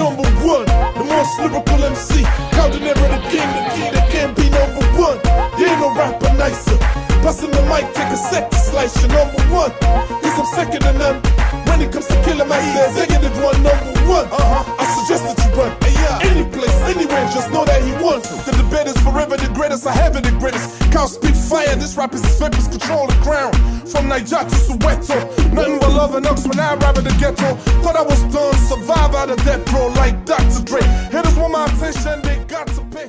number one, the most lyrical MC. Denero the king, that can't be number one. You ain't no rapper nicer. Bustin' the mic, take a sec to slice you number one. He's some second to none. When it comes to killing my says, negative one, number one. I suggest that you run any place, anywhere, just know that he won. The debate is forever the greatest, I have it the greatest. Can't speak fire, this rap is vapors, control the ground. From Niger to Soweto, nothing but love and ups when I rap in the ghetto. Thought I was done, survive out of death row like Dr. Dre. Haters want my attention, they got to pay.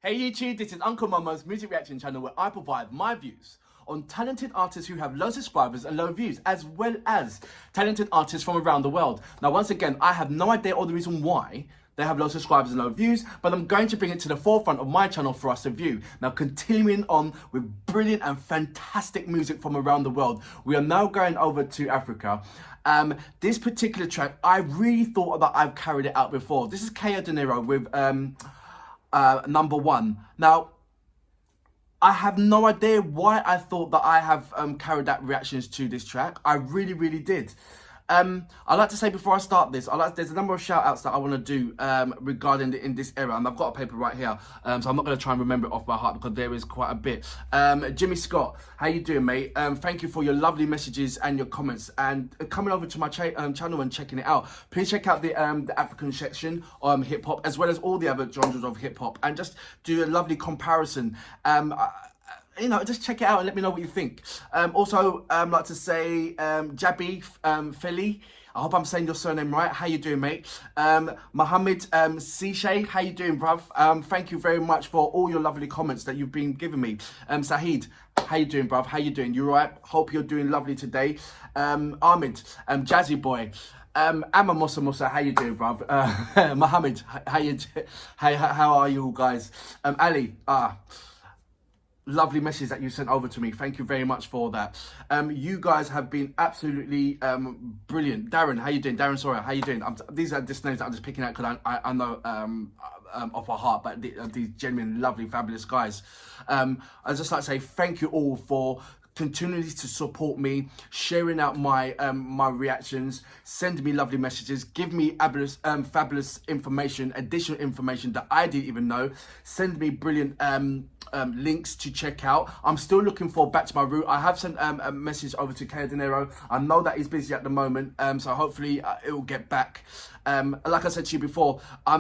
Hey YouTube, this is Uncle Mama's music reaction channel where I provide my views on talented artists who have low subscribers and low views, as well as talented artists from around the world. Now, once again, I have no idea or the reason why they have low subscribers and low views, but I'm going to bring it to the forefront of my channel for us to view. Now, continuing on with brilliant and fantastic music from around the world, we are now going over to Africa. This particular track, I really thought that I've carried it out before. This is Denero with number one. Now, I have no idea why I thought that I have carried out reactions to this track. I really did. I'd like to say before I start this, there's a number of shout outs that I want to do regarding in this era, and I've got a paper right here, so I'm not going to try and remember it off by heart because there is quite a bit. Jimmy Scott, how you doing, mate? Thank you for your lovely messages and your comments, and coming over to my channel and checking it out. Please check out the African section, hip hop, as well as all the other genres of hip hop, and just do a lovely comparison. You know, just check it out and let me know what you think. Also, I'd like to say, Jabi Feli, I hope I'm saying your surname right. How you doing, mate? Mohammed Sishay, how you doing, bruv? Thank you very much for all your lovely comments that you've been giving me. Sahid, how you doing, bruv? How you doing? You alright? Hope you're doing lovely today. Ahmed, Jazzy Boy. Amma Musa, how you doing, bruv? Mohammed, how are you all guys? Ali, lovely message that you sent over to me. Thank you very much for that. You guys have been absolutely brilliant. Darren, how you doing? Darren Sawyer, how you doing? These are just names that I'm just picking out because I know off my heart, but these genuine, lovely, fabulous guys. I'd just like to say thank you all for continuing to support me, sharing out my my reactions, sending me lovely messages, give me fabulous information, additional information that I didn't even know, send me brilliant links to check out. I'm still looking for Back to My Root. I have sent a message over to Denero. I know that he's busy at the moment, so hopefully it will get back. Like I said to you before, I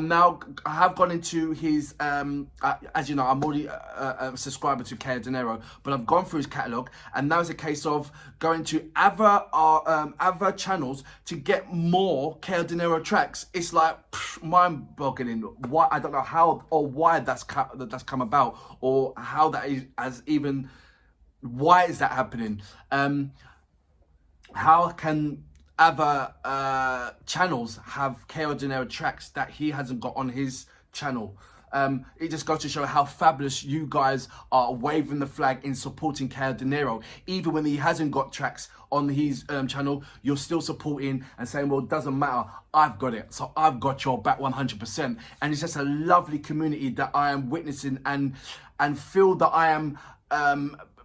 have gone into his, as you know, I'm already a subscriber to Denero, but I've gone through his catalogue, and now it's a case of going to other channels to get more Denero tracks. It's like mind-boggling. Why, I don't know how or why that's come about, or how that is even, why is that happening? How can other channels have Denero tracks that he hasn't got on his channel? It just goes to show how fabulous you guys are waving the flag in supporting Denero. Even when he hasn't got tracks on his channel, you're still supporting and saying, well, it doesn't matter, I've got it, so I've got your back 100%. And it's just a lovely community that I am witnessing and feel that I am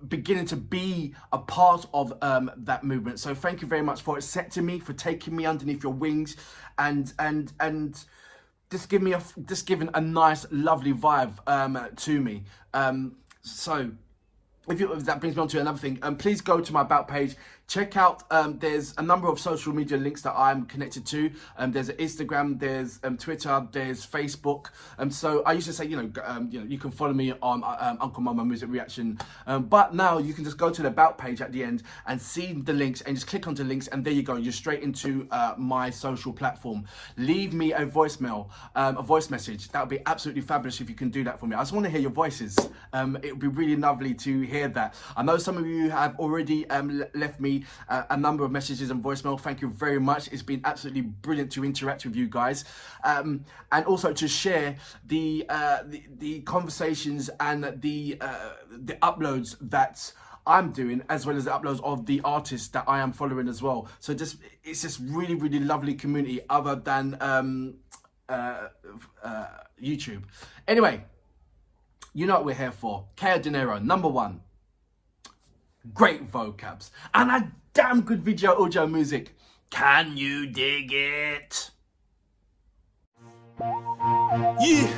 beginning to be a part of that movement. So thank you very much for accepting me, for taking me underneath your wings, and just giving a nice, lovely vibe to me. So if that brings me on to another thing, please go to my About page. Check out, there's a number of social media links that I'm connected to. There's Instagram, there's Twitter, there's Facebook. So I used to say, you can follow me on Uncle Mama Music Reaction. But now you can just go to the About page at the end and see the links and just click onto links, and there you go. You're straight into my social platform. Leave me a voicemail, a voice message. That would be absolutely fabulous if you can do that for me. I just want to hear your voices. It would be really lovely to hear that. I know some of you have already left me a number of messages and voicemail. Thank you very much. It's been absolutely brilliant to interact with you guys, and also to share the conversations and the uploads that I'm doing, as well as the uploads of the artists that I am following as well. So it's just really lovely community other than YouTube. Anyway, you know what we're here for. Denero, number one. Great vocabs and a damn good video audio music. Can you dig it? Yeah.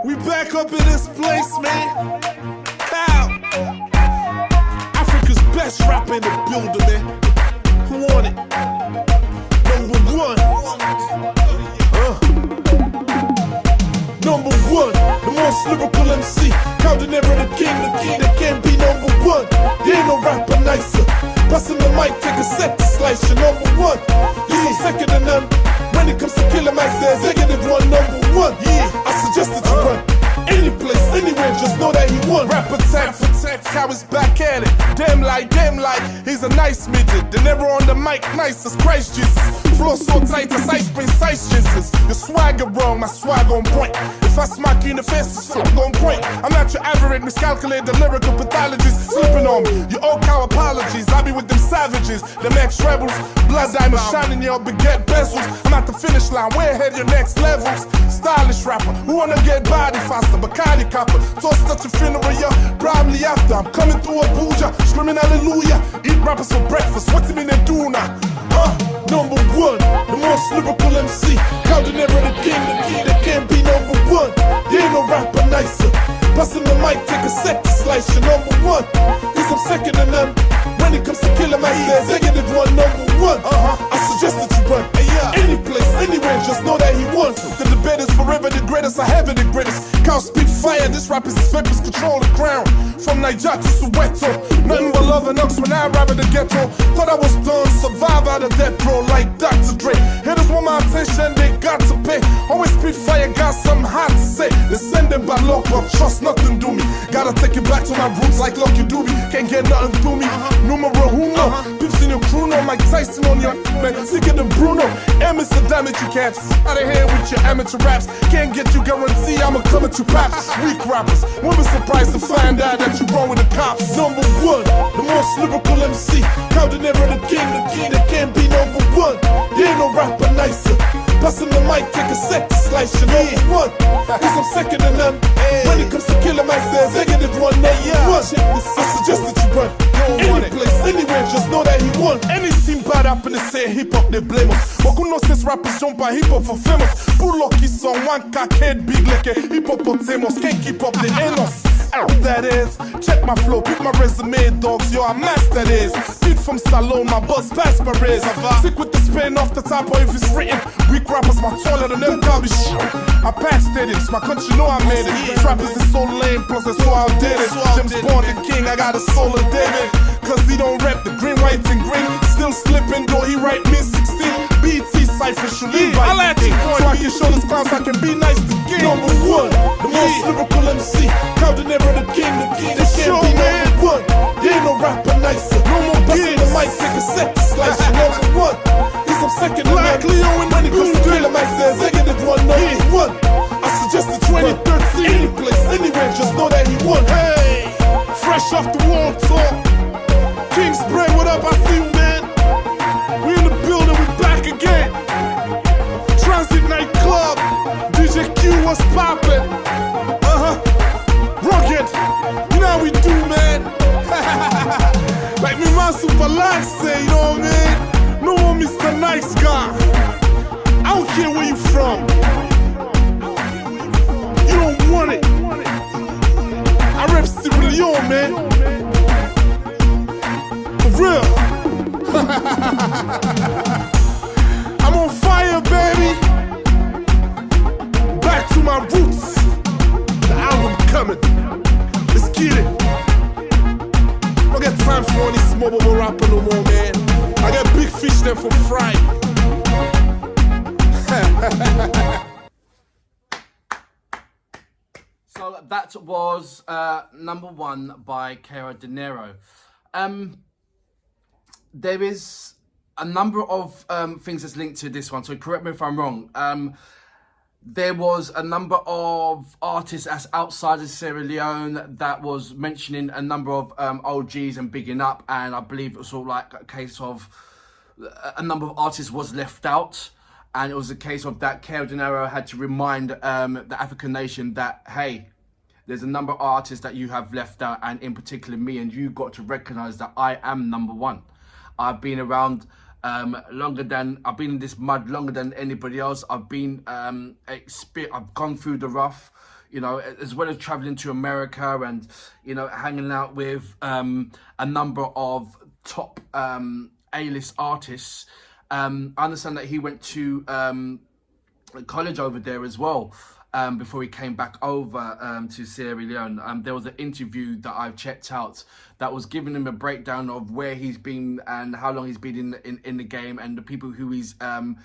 We back up in this place, man. Cow. Africa's best rapper in the building, man. Who want it? Number one. Number one, the most lyrical MC. Denero the king that can't be number one. There ain't no rapper nicer. Passing the mic, take a sec to slice you number one. He's second to none. When it comes to killer Max, there's negative one, number one. Yeah, I suggest that you run any place, anywhere, just know that he won. Rap attack for tech, how he's back at it. Damn like, he's a nice midget. Denero on the mic, nice as Christ Jesus. Flow so tight as ice cream size Jesus. Your swagger wrong, my swag on point. If I smack you in the face, it's on point. I'm not your average, miscalculate the lyrical pathologist. Slipping on me, you all cow apologies. I be with them savages, them ex-rebels. Blood diamonds shining your baguette bezels. I'm at the finish line, way ahead your next levels. Stylish rapper, who wanna get body faster? Bacardi copper, toast at your funeral, yeah, probably after. I'm coming through Abuja, screaming hallelujah. Eat rappers for breakfast, what's it mean they do now? Number one, the most lyrical MC. Denero the king that can't be number one. There ain't no rapper nicer. Passing the mic, take a sec to slice you number one. He's second to none. When it comes to killer Max, there's negative one, number one. I suggest that you run any place, anywhere, just know that he won. The debate is forever the greatest, I have it the greatest. Can't speak fire, this rap is his vapors control the crown. From Niger to Soweto, nothing but love and knocks when I rap in the ghetto. Thought I was done, survive out of death row like Dr. Dre. Haters want my attention, they got to pay. Always speak fire, got something hard to say. They send them by lock up, trust nothing do me. Gotta take it back to my roots like Lucky Doobie. Can't get nothing through me. Numero uno, pips in your crew, no Mike Tyson on your man, sicker than Bruno. M is the damage you can't see. Out of here with your amateur raps. Can't get you guarantee I'ma come at you paps. Weak rappers, won't be surprised to find out that you wrong with the cops. Number one, the most lyrical MC. Denero the king that can't be number one. There ain't no rapper nicer. Passing the mic, take a sec to slice you number one. He's second to none. When it comes to killer Max, there's negative one, number one. I suggest that you run any place, anywhere, just know that he won. Any team bad up in the say hip hop, they blame us. But who knows this rappers jump on hip hop for famous? Pull lucky song, one cock head big like a hip hop potamos. Can't keep up the anus. That is, check my flow, pick my resume, dogs. Yo, I master this. Beat from Salon, my buzz past Paris. Sick with the spin off the top, or if it's written. Weak rappers, my toilet, and them garbage shit. I passed stadiums, my country know I made it. Trappers is so lame, plus that's so outdated. James Bond the king, I got a soul of David. Cause he don't rap the green, white, and green. Still slipping, though he write me 16. BT cypher should leave I like it. So I can show this clowns I can be nice to game. Number one, the most lyrical MC. Denero the king that can't be number one. There ain't no rapper nicer. No more busting the mic, take a sec to slice you number one. He's second to none. When it comes to killer Max, there's negative one, number one. I suggest the 2013. Any place, anywhere, just know that he won. Hey, fresh off the wall talk. King Spray, what up? I see you, man. We in the building, we back again. Transit nightclub, DJ Q, what's poppin'? Rugged, you know how we do, man. Like me, man, super life say, you know what I mean? No more Mr. Nice Guy. I don't care where you from. You don't want it. I rep Sierra Leone, man. Real. I'm on fire, baby. Back to my roots. The album coming. Let's get it. Don't get time for any small bubble rapper no more, man. I got big fish there for fry. So that was number one by Denero. There is a number of things that's linked to this one, so correct me if I'm wrong. There was a number of artists as outside of Sierra Leone that was mentioning a number of OGs and bigging up, and I believe it was sort of like a case of a number of artists was left out, and it was a case of that Denero had to remind the African nation that, hey, there's a number of artists that you have left out, and in particular me, and you got to recognize that I am number one. I've been around Longer than I've been in this mud longer than anybody else. I've gone through the rough, you know, as well as traveling to America and, you know, hanging out with a number of top A-list artists. I understand that he went to college over there as well. Before he came back over to Sierra Leone. There was an interview that I've checked out that was giving him a breakdown of where he's been and how long he's been in the game and the people who he's you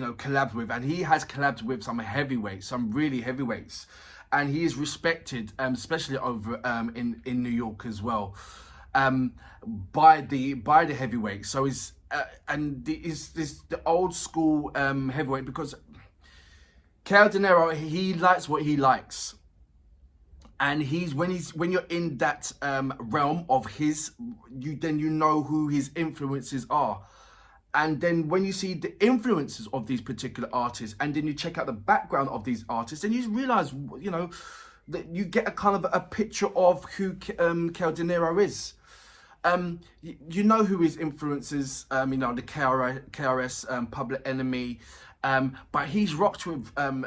know, collabed with. And he has collabed with some heavyweights, some really heavyweights, and he is respected, especially over in New York as well, by the heavyweights. So he's the old school heavyweight, because Denero, he likes what he likes, and when you're in that realm of his, you know who his influences are, and then when you see the influences of these particular artists, and then you check out the background of these artists, and you realize, you know, that you get a kind of a picture of who Denero is. You know who his influences, you know, the KRS, Public Enemy. But he's rocked with them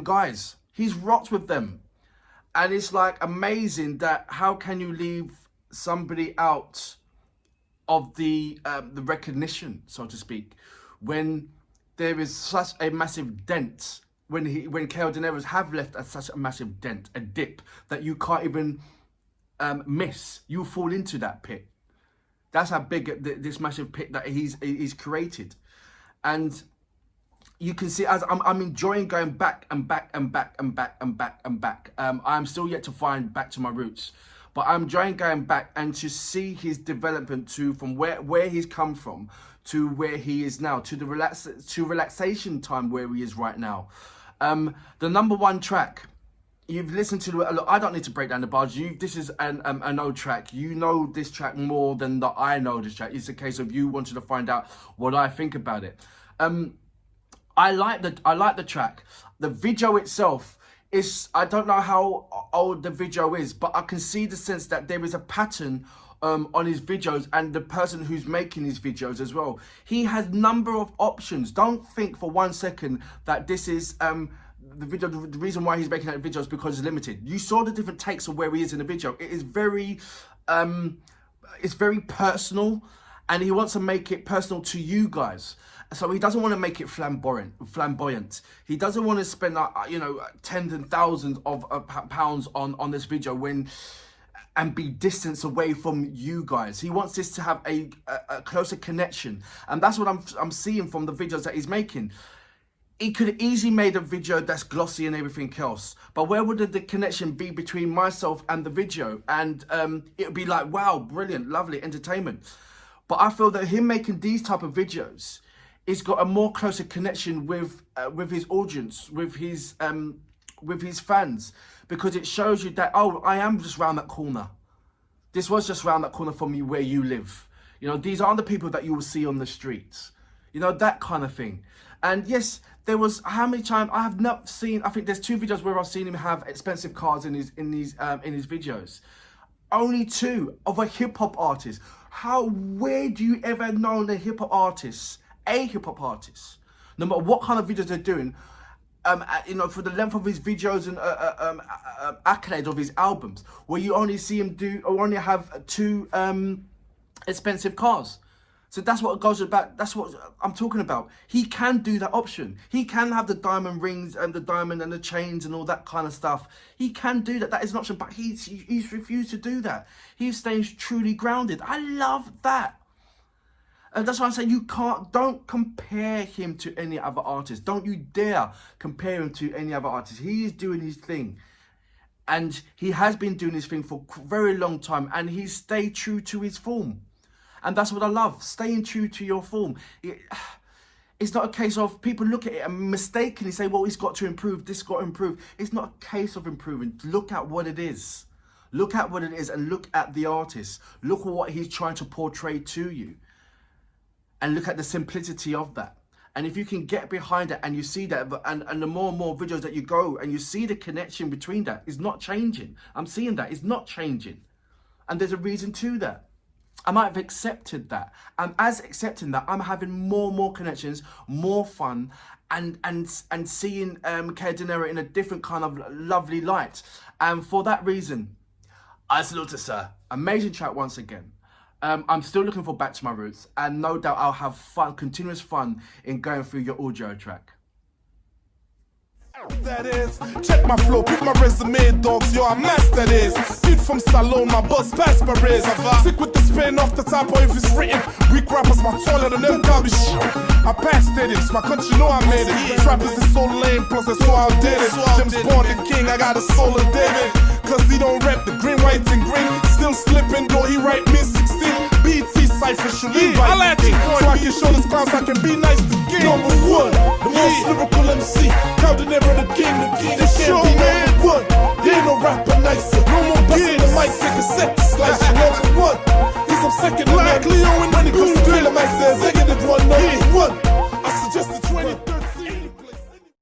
guys. He's rocked with them, and it's like amazing that how can you leave somebody out of the recognition, so to speak, when there is such a massive dent, when Denero's have left such a massive dent, a dip that you can't even miss. You fall into that pit. That's how big this massive pit that he's created, and you can see as I'm enjoying going back and back and back and back and back and back. I'm still yet to find back to my roots, but I'm enjoying going back and to see his development from where he's come from to where he is now, to relaxation time where he is right now. The number one track, you've listened to. Look, I don't need to break down the bars. This is an old track. You know this track more than that I know this track. It's a case of you wanting to find out what I think about it. I like the track. The video itself is, I don't know how old the video is, but I can see the sense that there is a pattern on his videos, and the person who's making his videos as well. He has number of options. Don't think for 1 second that this is the video. The reason why he's making that video is because it's limited. You saw the different takes of where he is in the video. It is very it's very personal, and he wants to make it personal to you guys. So he doesn't want to make it flamboyant. He doesn't want to spend, you know, tens and thousands of pounds on this video and be distance away from you guys. He wants this to have a closer connection, and that's what I'm seeing from the videos that he's making. He could have easily made a video that's glossy and everything else, but where would the connection be between myself and the video? And it would be like, wow, brilliant, lovely entertainment. But I feel that him making these type of videos, it's got a more closer connection with his audience, with his fans, because it shows you that, oh, I am just round that corner. This was just round that corner from you where you live. You know, these aren't the people that you will see on the streets. You know, that kind of thing. And yes, there was, how many times I have not seen, I think there's 2 videos where I've seen him have expensive cars in his videos. Only 2 of a hip hop artist. Where do you ever know the hip hop artists? A hip hop artist, no matter what kind of videos they're doing, you know, for the length of his videos and accolades of his albums, where you only see him do or only have 2 expensive cars. So that's what it goes about. That's what I'm talking about. He can do that option. He can have the diamond rings and the diamond and the chains and all that kind of stuff. He can do that. That is an option, but he's refused to do that. He's staying truly grounded. I love that. And that's why I say don't compare him to any other artist. Don't you dare compare him to any other artist. He is doing his thing. And he has been doing his thing for a very long time. And he's stayed true to his form. And that's what I love. Staying true to your form. It's not a case of people look at it and mistakenly say, well, he's got to improve. This got to improve. It's not a case of improving. Look at what it is. Look at what it is and look at the artist. Look at what he's trying to portray to you. And look at the simplicity of that. And if you can get behind it and you see that, and the more and more videos that you go and you see the connection between that, it's not changing. I'm seeing that. It's not changing. And there's a reason to that. I might have accepted that. And as accepting that, I'm having more connections, more fun, and seeing Denero in a different kind of lovely light. And for that reason, I salute to Sir. Amazing track once again. I'm still looking for Back to My Roots, and no doubt I'll have fun, continuous fun in going through your audio track. That is, check my flow, pick my resume, dogs, yo, I'm master this. Kid from Salone, my buzz past Paris. Sick with the spin off the top, or if it's written. Weak rappers, my taller than them garbage shit. I passed stadiums, my country know I made it. Trappers is so lame, plus that's so outdated. James Bond the king, I got a soul of David. Cause he don't rap the green, white, and green. Still slipping, though he write me 16. BT cypher should leave right I so I can show this clowns I can be nice to game. Number one, the most lyrical MC. Denero the king, they can't be number one. There ain't no rapper nicer. No more busting the mic, take a set to slice you. Number one, he's some second like Leo and when it comes to the mic, says executive one, number one.